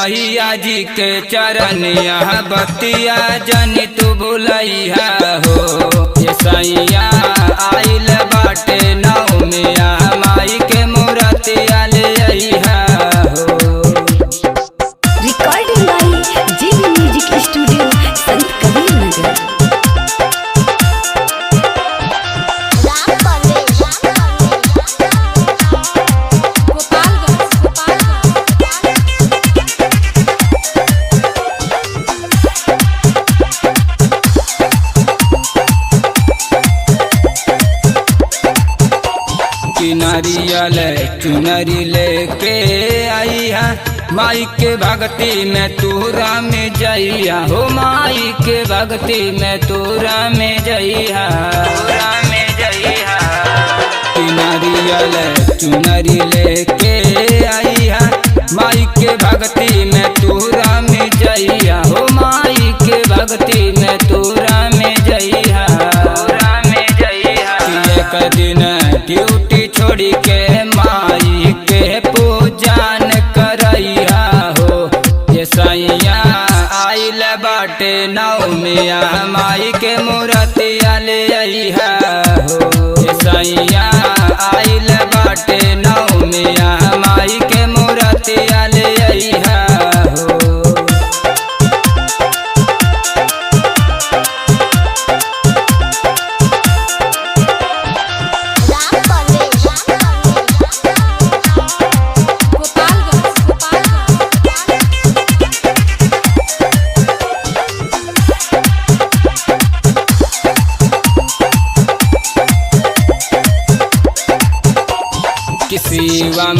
मैया जी के चरनिया बतिया जनी तू भुलैया हो। ये सैया आइल बाटे नवमिया माई के मूर्तिया ले अइहा हो। Recording by GV music studio संत कबीर नगर। नारियल चुनरी लेके आइया माई के भक्ति में तूरा में जइया हो। माई के भक्ति में तूरा में जइया नारियल चुनरी लेके आइया माई के भक्ति में तूरा में जइया हो। माई के भक्ति में तूरा में जइया एक दिन ड्यूटी छोड़ी के माई के पूजन करैया हो। ये सैया आइल बाटे नवमिया माई के मूर्तिया ले अइहा हो। ये सैया आइल बाटे नवमिया माई के मूर्तिया ले अइहा हो। शिवम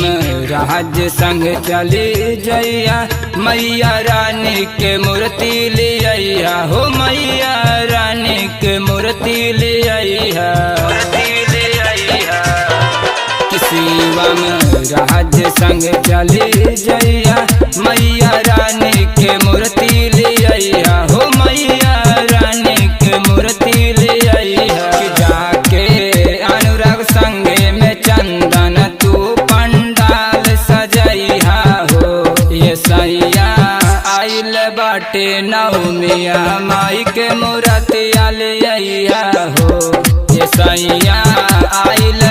राज संग चली जइया मैया रानी के मूर्ति ले अइहा हो। मैया रानी के मूर्ति ले अइहा। शिवम राज संग चली जइया मैया रानी के मूर्ति ले अइहा हो। मैया रानी के मूर्ति ले अइहा। जाके अनुराग संगे में चंदन बाटे नवमिया माई के मूर्तिया ले अइहा हो। ये सैया आइल